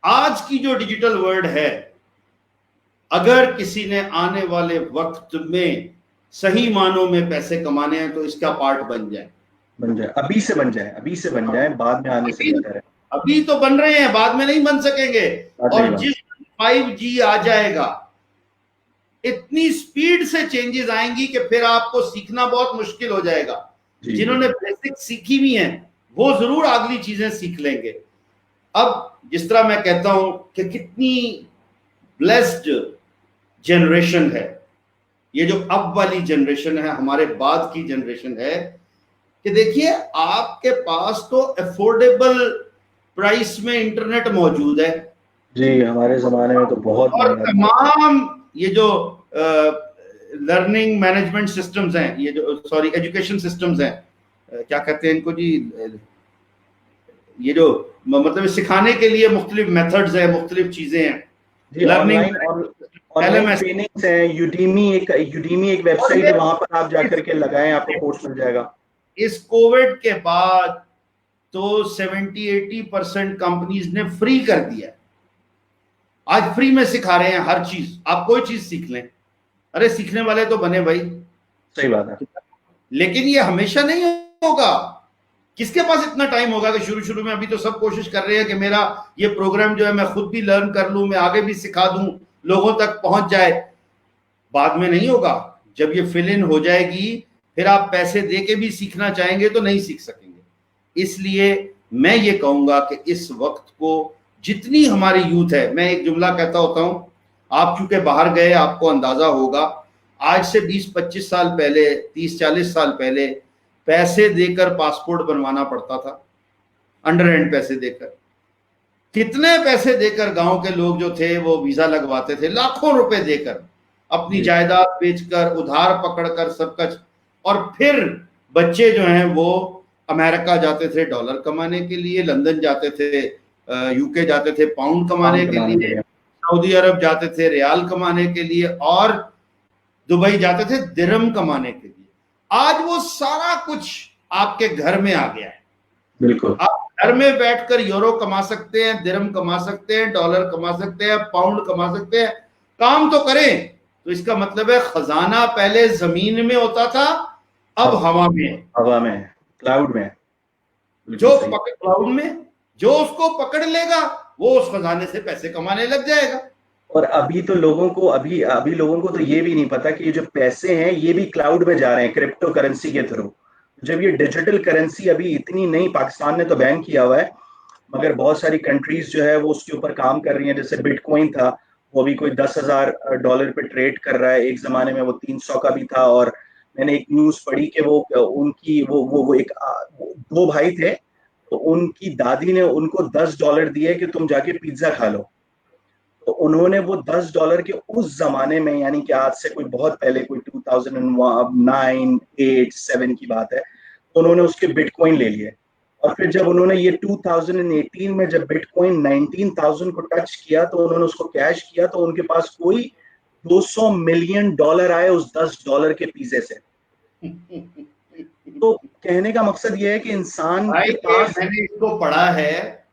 आज की जो डिजिटल वर्ल्ड है, अगर किसी ने आने वाले वक्त में सही मानों में पैसे कमाने हैं तो इसका पार्ट बन जाए, अभी से बन जाए, बाद में आने से बेहतर है। अभी तो बन रहे हैं, बाद में नहीं बन सकेंगे। और जिस 5G आ जाएगा, इतनी स्पीड से चेंजेस आएंगी कि फिर आपको सीखना बहुत मुश्किल हो जाएगा। जिन्होंने बेसिक सीखी हुई है वो जरूर अगली चीजें सीख लेंगे। अब जिस तरह मैं कहता हूं कि कितनी ब्लेस्ड जनरेशन है ये, जो अब वाली जनरेशन है, हमारे बाद की जनरेशन है, कि देखिए आपके पास तो अफोर्डेबल प्राइस में इंटरनेट मौजूद है जी। हमारे जमाने में तो बहुत, और तमाम ये जो लर्निंग मैनेजमेंट सिस्टम्स हैं, ये जो सॉरी एजुकेशन सिस्टम्स हैं, क्या कहते हैं इनको जी, ये जो मतलब सिखाने के लिए मुख्तलिफ मेथड्स हैं, मुख्तलिफ चीजें हैं, लर्निंग ऑनलाइन ट्रेनिंग्स है। यूडीमी एक वेबसाइट है, वहां पर आप जाकर के लगाएं, आपको कोर्स मिल जाएगा। इस कोविड के बाद तो 70-80% कंपनीज ने फ्री कर दिया है। आज फ्री में सिखा रहे हैं हर चीज, आप कोई चीज सीख लें। अरे सीखने वाले तो बने भाई, सही बात है, लेकिन ये हमेशा नहीं होगा। किसके पास इतना टाइम होगा कि शुरू शुरू में, अभी तो सब कोशिश कर रहे हैं कि मेरा ये प्रोग्राम जो है मैं खुद भी लर्न कर लूं, मैं आगे भी सिखा दूं, लोगों तक पहुंच जाए। बाद में नहीं होगा, जब ये फिल इन हो जाएगी फिर आप पैसे दे के भी सीखना चाहेंगे तो नहीं सीख सकेंगे। इसलिए मैं ये कहूंगा कि इस वक्त को जितनी हमारी यूथ है, मैं एक जुमला कहता होता हूं, आप चूंकि बाहर गए आपको अंदाजा होगा, आज से 20-25 साल पहले, 30-40 साल पहले पैसे देकर पासपोर्ट बनवाना पड़ता था, अंडर हैंड पैसे देकर। कितने पैसे देकर गांव के लोग जो थे वो वीजा लगवाते थे, लाखों रुपए देकर, अपनी जायदाद बेचकर, उधार पकड़कर, सब कुछ। और फिर बच्चे जो हैं वो अमेरिका जाते थे डॉलर कमाने के लिए, लंदन जाते थे, यूके जाते थे पाउंड कमाने के लिए, सऊदी अरब जाते थे रियाल कमाने के लिए, और दुबई जाते थे दिरहम कमाने के लिए। आज वो सारा कुछ आपके घर में आ गया है। बिल्कुल, आप घर में बैठकर यूरो कमा सकते हैं, दिरहम कमा सकते हैं, डॉलर कमा सकते हैं, पाउंड कमा सकते हैं। काम तो करें। तो इसका मतलब है खजाना पहले जमीन में होता था, अब हवा में, क्लाउड में। क्लाउड में जो उसको पकड़ लेगा वो उस खजाने से पैसे कमाने लग जाएगा। और अभी लोगों को तो ये भी नहीं पता कि ये जो पैसे हैं ये भी क्लाउड में जा रहे हैं, क्रिप्टो करेंसी के थ्रू। जब ये डिजिटल करेंसी अभी इतनी नहीं, पाकिस्तान ने तो बैन किया हुआ है, मगर बहुत सारी कंट्रीज जो है वो उसके ऊपर काम कर रही हैं। जैसे बिटकॉइन था, वो भी कोई $10,000 पे ट्रेड कर रहा है, एक जमाने में वो 300 का भी था। और मैंने एक न्यूज पढ़ी कि वो उनकी वो एक दो भाई थे, तो उनकी दादी ने उनको $10 दिए कि तुम जाके पिज्जा खा लो। तो उन्होंने वो $10 के उस जमाने में, यानी कि आज से कोई बहुत पहले, कोई 2009, 8, 7 की बात है, तो उन्होंने उसके बिटकॉइन ले लिए। और फिर जब उन्होंने ये 2018 में जब बिटकॉइन 19,000 को टच किया तो उन्होंने उसको कैश किया, तो उनके पास कोई $200 मिलियन आए उस $10 के पिज्जे से। तो कहने का मकसद ये है कि इंसान के पास, मैंने इसको पढ़ा है,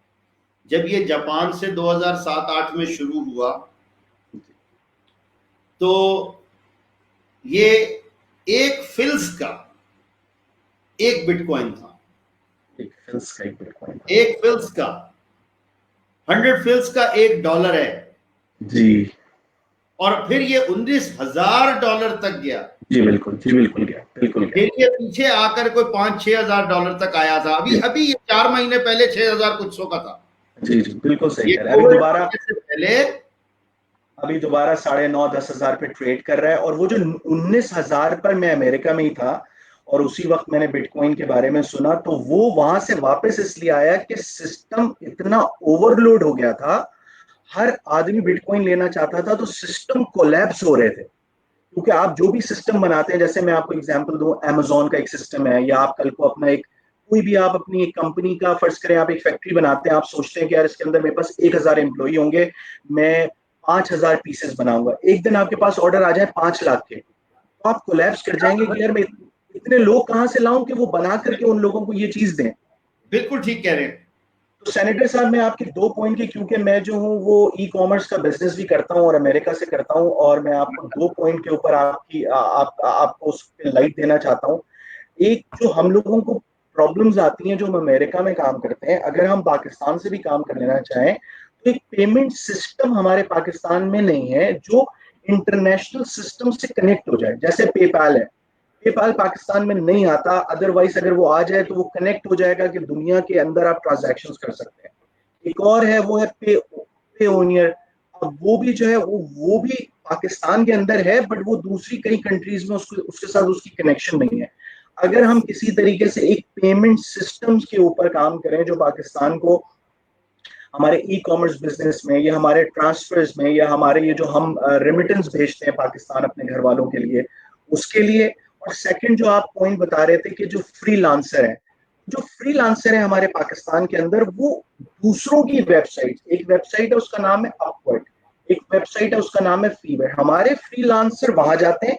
जब ये जापान से 2007-8 में शुरू हुआ तो ये एक फिल्स का एक बिटकॉइन था, एक फिल्स का 100 फिल्स का $1 है जी और फिर ये $19,000 तक गया। जी बिल्कुल, जी बिल्कुल गया, बिल्कुल गया। फिर ये पीछे आकर कोई $5-6 हज़ार तक आया था। अभी ये 4 महीने पहले 6,000 कुछ सौ का था। जी जी बिल्कुल सही ये कह रहे हैं। कोविड आने से पहले अभी दोबारा 9.5-10 हज़ार पे ट्रेड कर रहा है। और वो जो 19,000 पर मैं अमेरिका में ही था और उसी वक्त मैंने बिटकॉइन के बारे में सुना, तो वो वहां से वापस इसलिए आया कि सिस्टम इतना ओवरलोड हो गया था, हर आदमी बिटकॉइन लेना चाहता था, तो सिस्टम कोलैप्स हो रहे थे। क्योंकि आप जो भी सिस्टम बनाते हैं, जैसे मैं आपको एग्जांपल दूं, अमेजोन का एक सिस्टम है, या आप कल को अपना एक कोई भी आप अपनी एक कंपनी का फर्ज करें, आप एक फैक्ट्री बनाते हैं, आप सोचते हैं कि यार इसके अंदर मेरे पास 1,000 एम्प्लॉई होंगे, मैं 5,000 पीसेस बनाऊंगा। एक दिन आपके पास ऑर्डर आ जाए 5 लाख के, तो आप कोलैप्स कर जाएंगे कि यार मैं इतने लोग कहां से लाऊं कि वो बना करके उन लोगों को ये चीज दें। बिल्कुल ठीक कह रहे हैं। तो सेनेटर साहब, मैं आपके 2 पॉइंट की, क्योंकि मैं जो हूँ वो ई कॉमर्स का बिजनेस भी करता हूँ और अमेरिका से करता हूँ, और मैं आपको 2 पॉइंट के ऊपर आपको उस पर लाइट देना चाहता हूँ। एक, जो हम लोगों को प्रॉब्लम्स आती हैं जो हम अमेरिका में काम करते हैं, अगर हम पाकिस्तान से भी काम कर लेना चाहें, तो एक पेमेंट सिस्टम हमारे पाकिस्तान में नहीं है जो इंटरनेशनल सिस्टम से कनेक्ट हो जाए। जैसे पेपाल है, पेपाल पाकिस्तान में नहीं आता, अदरवाइज अगर वो आ जाए तो वो कनेक्ट हो जाएगा कि दुनिया के अंदर आप ट्रांजैक्शंस कर सकते हैं। एक और है, वो है पेओनियर। अब वो भी जो है वो भी पाकिस्तान के अंदर है, बट वो दूसरी कई कंट्रीज में उसके साथ उसकी कनेक्शन नहीं है। अगर हम किसी तरीके से एक पेमेंट सिस्टम्स के ऊपर काम करें जो पाकिस्तान को हमारे ई कॉमर्स बिजनेस में, या हमारे ट्रांसफर्स में, या हमारे ये जो हम रेमिटेंस भेजते हैं पाकिस्तान अपने घर वालों के लिए, उसके लिए। और सेकंड जो आप पॉइंट बता रहे थे कि जो फ्रीलांसर है, जो फ्रीलांसर है हमारे पाकिस्तान के अंदर, वो दूसरों की वेबसाइट, एक वेबसाइट है उसका नाम है अपवर्क, एक वेबसाइट है उसका नाम है फीवर, हमारे फ्रीलांसर वहां जाते हैं,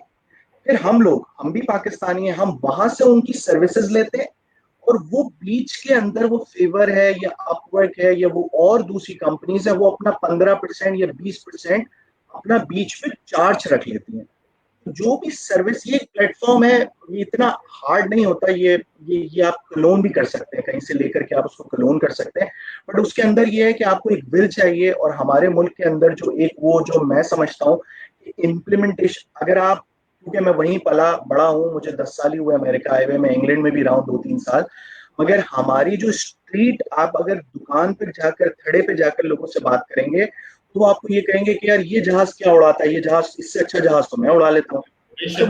फिर हम भी पाकिस्तानी हैं, हम वहां से उनकी सर्विसेज लेते हैं, और वो बीच के अंदर वो फेवर है या अपवर्क है या वो और दूसरी कंपनीज है, वो अपना 15% या 20% अपना बीच में चार्ज रख लेती हैं। जो भी सर्विस, ये प्लेटफॉर्म है, ये इतना हार्ड नहीं होता, ये आप क्लोन भी कर सकते हैं, कहीं से लेकर के आप उसको क्लोन कर सकते हैं। बट उसके अंदर ये है कि आपको एक बिल चाहिए, और हमारे मुल्क के अंदर जो एक वो जो मैं समझता हूँ इम्प्लीमेंटेशन, अगर आप, क्योंकि मैं वहीं पला बड़ा हूँ, मुझे 10 साल ही हुए अमेरिका आए हुए, मैं इंग्लैंड में भी रहा हूँ 2-3 साल, मगर हमारी जो स्ट्रीट, आप अगर दुकान पर जाकर, थड़े पे जाकर लोगों से बात करेंगे, तो आपको ये कहेंगे कि यार ये जहाज क्या उड़ाता है, ये जहाज, इससे अच्छा जहाज तो मैं उड़ा लेता हूँ। अच्छा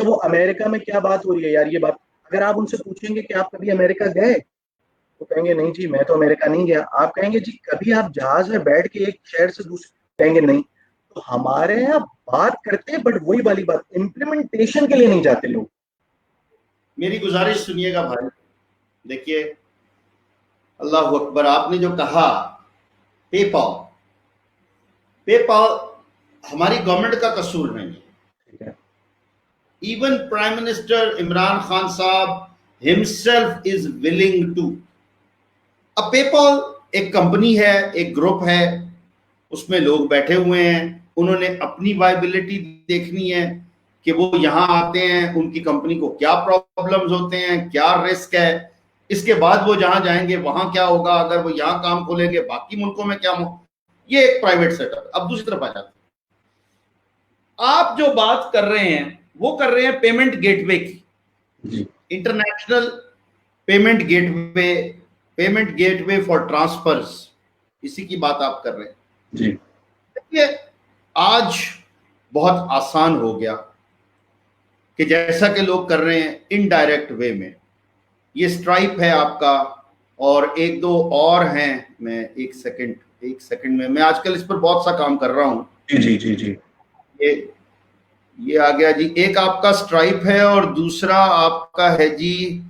वो अमेरिका में क्या बात हो रही है यार, ये बात, अगर आप उनसे पूछेंगे कि आप कभी अमेरिका गए, तो कहेंगे नहीं जी मैं तो अमेरिका नहीं गया। आप कहेंगे जी कभी आप जहाज में बैठ के एक शहर से दूसरे, कहेंगे नहीं। तो हमारे यहाँ बात करते हैं, बट वही वाली बात, इम्प्लीमेंटेशन के लिए नहीं जाते लोग। मेरी गुजारिश सुनिएगा भाई, देखिए, अल्लाह अकबर, आपने जो कहा पेपाल, पेपाल हमारी गवर्नमेंट का कसूर नहीं है। ठीक है। Even prime minister Imran Khan साहब हिमसेल्फ इज विलिंग टू। अब पेपाल एक कंपनी है, एक ग्रुप है, उसमें लोग बैठे हुए हैं, उन्होंने अपनी वायबिलिटी देखनी है कि वो यहां आते हैं, उनकी कंपनी को क्या प्रॉब्लम्स होते हैं, क्या रिस्क है, इसके बाद वो जहां जाएंगे वहां क्या होगा, अगर वो यहां काम खोलेंगे बाकी मुल्कों में क्या हो। ये एक प्राइवेट सेटअप। अब दूसरी तरफ आ जाते हैं, आप जो बात कर रहे हैं वो कर रहे हैं पेमेंट गेटवे की, international payment gateway, payment gateway for transfers, इसी की बात आप कर रहे हैं जी। ये आज बहुत आसान हो गया कि जैसा कि लोग कर रहे हैं इनडायरेक्ट वे में, ये स्ट्राइप है आपका, और एक दो और हैं, मैं एक सेकंड में, मैं आजकल इस पर बहुत सा काम कर रहा हूं। जी जी जी जी। ये आ गया जी, एक आपका स्ट्राइप है और दूसरा आपका है जी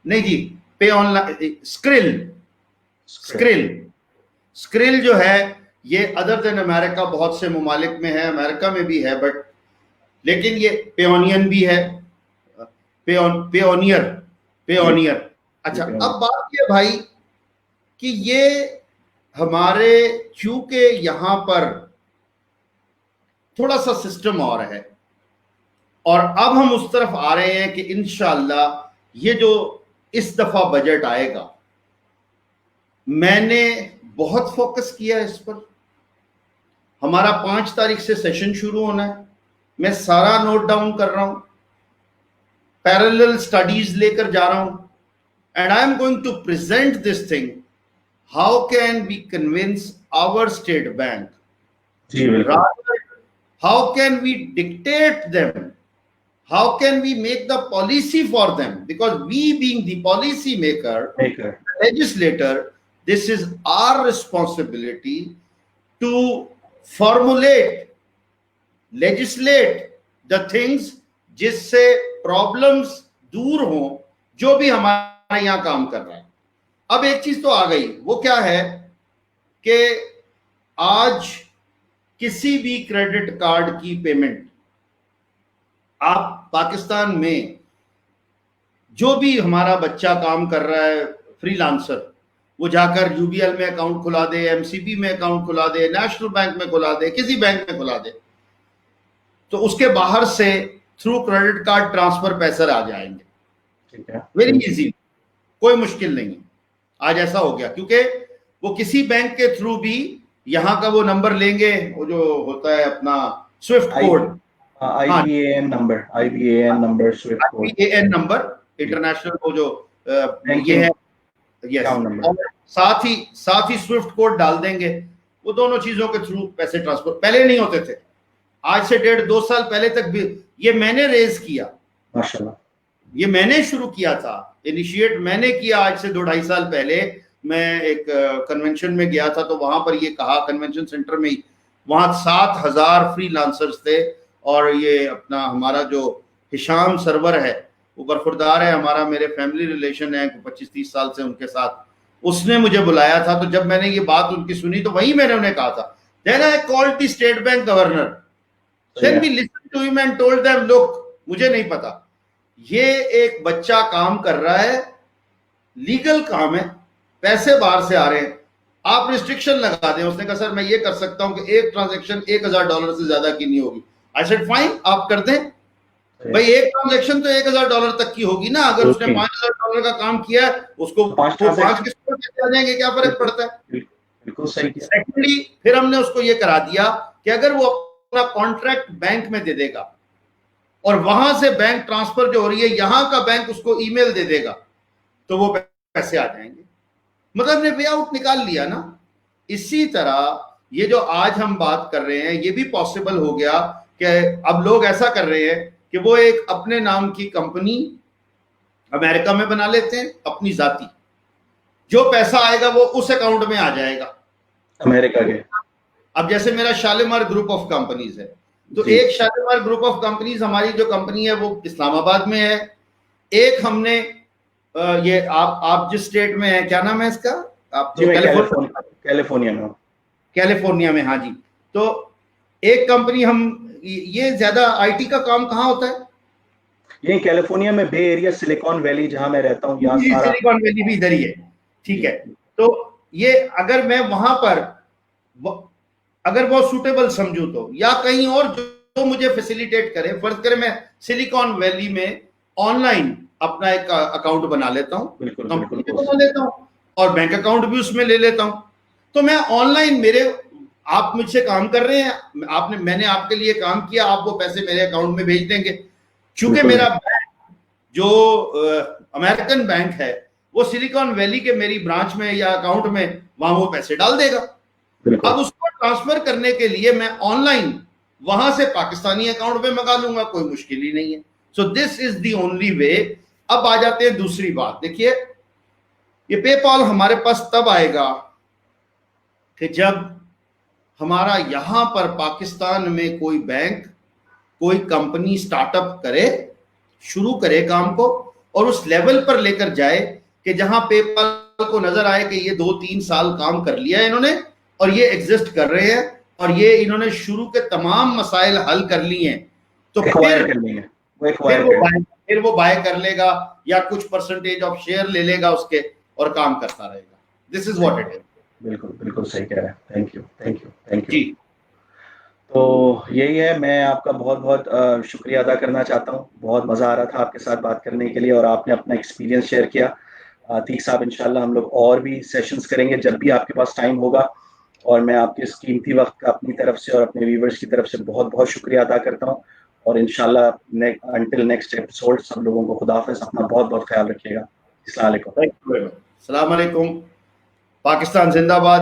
नहीं जी, पे ऑनलाइन, स्क्रिल। स्क्रिल स्क्रिल जो है ये अदर देन अमेरिका बहुत से ममालिक में है, अमेरिका में भी है, बट लेकिन ये पेओनियन भी है, पेओनियर। अच्छा, अब बात ये भाई कि ये हमारे चूंकि यहां पर थोड़ा सा सिस्टम और है, और अब हम उस तरफ आ रहे हैं कि इंशाअल्लाह ये जो इस दफा बजट आएगा, मैंने बहुत फोकस किया इस पर। हमारा 5 तारीख से सेशन शुरू होना है, मैं सारा नोट डाउन कर रहा हूं, पैरेलल स्टडीज लेकर जा रहा हूं, and I am going to present this thing, how can we convince our State Bank, जी बिल्कुल, rather how can we dictate them, how can we make the policy for them, because we being the policy maker, legislator, this is our responsibility to formulate, legislate the things जिससे problems दूर हो, जो भी हमारे यहाँ काम कर रहा है। अब एक चीज तो आ गई, वो क्या है कि आज किसी भी क्रेडिट कार्ड की पेमेंट आप पाकिस्तान में, जो भी हमारा बच्चा काम कर रहा है फ्रीलांसर, वो जाकर यूबीएल में अकाउंट खुला दे, एमसीबी में अकाउंट खुला दे, नेशनल बैंक में खुला दे, किसी बैंक में खुला दे, तो उसके बाहर से थ्रू क्रेडिट कार्ड ट्रांसफर पैसे आ जाएंगे। ठीक है, वेरी इजी, कोई मुश्किल नहीं है। आज ऐसा हो गया क्योंकि वो किसी बैंक के थ्रू भी यहाँ का वो नंबर लेंगे, वो जो होता है अपना Swift code, IBAN number, Swift code, IBAN number, international वो जो ये है, यस, और साथ ही स्विफ्ट कोड डाल देंगे। वो दोनों चीजों के थ्रू पैसे ट्रांसफर पहले नहीं होते थे, आज से 1.5-2 साल पहले तक भी ये मैंने रेज किया, माशाल्लाह, ये मैंने शुरू किया था, इनिशिएट मैंने किया। आज से 2-2.5 साल पहले मैं एक कन्वेंशन में गया था, तो वहां पर ये कहा, कन्वेंशन सेंटर में ही, वहां 7,000 फ्रीलांसर्स थे, और ये अपना हमारा जो हिशाम सरवर है, वो बरखुरदार है हमारा, मेरे फैमिली रिलेशन है 25-30 साल से उनके साथ, उसने मुझे बुलाया था। तो जब मैंने ये बात उनकी सुनी, तो वही मैंने उन्हें कहा था, then I called the state bank governor, then we listen to him and told them, look, मुझे नहीं पता, ये एक बच्चा काम कर रहा है, लीगल काम है, पैसे बाहर से आ रहे हैं, आप रिस्ट्रिक्शन लगा दें। उसने कहा सर मैं ये कर सकता हूं कि एक ट्रांजैक्शन $1,000 से ज्यादा की नहीं होगी। आई सेड फाइन, आप कर दें भाई, एक ट्रांजैक्शन तो $1,000 तक की होगी ना, अगर उसने $5,000 का काम किया है, उसको 5 किस्तों में आ जाएंगे, क्या फर्क पड़ता है। बिल्कुल सही किया। सेकेंडली फिर हमने उसको ये करा दिया कि अगर वो अपना कॉन्ट्रैक्ट बैंक में दे देगा और वहां से बैंक ट्रांसफर जो हो रही है, यहां का बैंक उसको ईमेल दे देगा, तो वो पैसे आ जाएंगे। मतलब ने वे आउट निकाल लिया ना। इसी तरह ये जो आज हम बात कर रहे हैं, ये भी पॉसिबल हो गया कि अब लोग ऐसा कर रहे हैं कि वो एक अपने नाम की कंपनी अमेरिका में बना लेते हैं, अपनी जाती, जो पैसा आएगा वो उस अकाउंट में आ जाएगा अमेरिका के। अब जैसे मेरा शालीमार ग्रुप ऑफ कंपनीज है, तो एक शालीमार ग्रुप ऑफ कंपनीज, हमारी जो कंपनी है वो इस्लामाबाद में है, एक हमने ये आप जिस स्टेट में है, क्या नाम है इसका, आप तो कैलिफोर्निया में, हाँ जी। तो एक कंपनी हम, ये ज्यादा आईटी का काम कहाँ होता है, ये कैलिफोर्निया में, बे एरिया, सिलिकॉन वैली जहां मैं रहता हूँ, यहाँ सिलिकॉन वैली भी इधर ही है, ठीक है। तो ये अगर मैं वहां पर अगर वो सूटेबल समझू तो, या कहीं और जो मुझे फैसिलिटेट करे, फर्ज करे मैं सिलिकॉन वैली में ऑनलाइन अपना एक अकाउंट बना लेता हूँ, कंपनी बना लेता हूँ, और बैंक अकाउंट भी उसमें ले लेता हूँ, तो मैं ऑनलाइन, मेरे आप मुझसे काम कर रहे हैं, मैंने आपके लिए काम किया, आप वो पैसे मेरे अकाउंट में भेज देंगे। चूंकि मेरा बैंक जो अमेरिकन बैंक है, वो सिलिकॉन वैली के मेरी ब्रांच में या अकाउंट में, वहां वो पैसे डाल देगा। अब उसको ट्रांसफर करने के लिए मैं ऑनलाइन वहां से पाकिस्तानी अकाउंट में मंगा लूंगा, कोई मुश्किल ही नहीं है। So this is the only way. अब आ जाते हैं दूसरी बात, देखिए ये पेपाल हमारे पास तब आएगा कि जब हमारा यहां पर पाकिस्तान में कोई बैंक, कोई कंपनी स्टार्टअप करे, शुरू करे काम को, और उस लेवल पर लेकर जाए कि जहां पेपाल को नजर आए कि ये 2-3 साल काम कर लिया है इन्होंने, और ये एग्जिस्ट कर रहे हैं, और ये इन्होंने शुरू के तमाम मसाइल हल कर लिए हैं, तो फिर वो बाय कर लेगा या कुछ परसेंटेज ऑफ शेयर ले लेगा उसके, और काम करता रहेगा। This is what it is. बिल्कुल बिल्कुल सही कह रहे हैं। थैंक यू जी। तो यही है, मैं आपका बहुत बहुत शुक्रिया अदा करना चाहता हूँ। बहुत मज़ा आ रहा था आपके साथ बात करने के लिए, और आपने अपना एक्सपीरियंस शेयर किया। अतीक साहब, इंशाल्लाह हम लोग और भी सेशंस करेंगे जब भी आपके पास टाइम होगा, और मैं आपके इस कीमती वक्त का अपनी तरफ से और अपने व्यूवर्स की तरफ से बहुत बहुत शुक्रिया अदा करता हूँ। और इंशाल्लाह अंटिल नेक्स्ट एपिसोड, सब लोगों को खुदा हाफिज़, अपना बहुत बहुत ख्याल रखिएगा। अस्सलाम वालेकुम। Thank you very much. अस्सलाम वालेकुम। पाकिस्तान जिंदाबाद।